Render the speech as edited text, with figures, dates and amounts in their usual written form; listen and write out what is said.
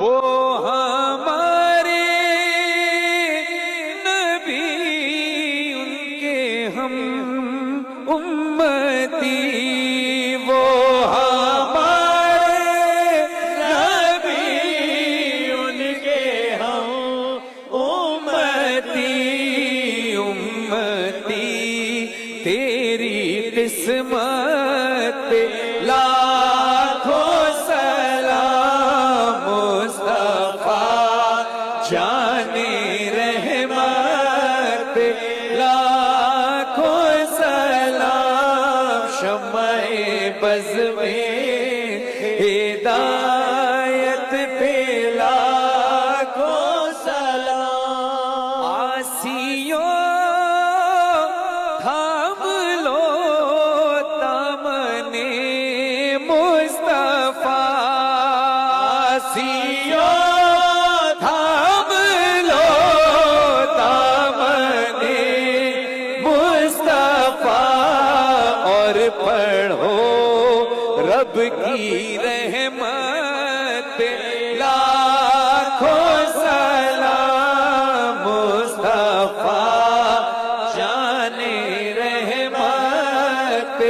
وہ ہمارے نبی، ان کے ہم امتی، وہ ہمارے نبی، ان کے ہم امتی، امتی تیری قسمت لاکھوں سلام مصطفیٰ جان رحمت، لاکھوں سلام شمع بز میں ہدایت پہ لاکھوں سلام، آسیوں تھام لو دامن مصطفیٰ، آسیوں تھام لو دامن مصطفیٰ، اور پڑھو رب کی رحمت، لاکھوں سلام مصطفیٰ جان رحمت،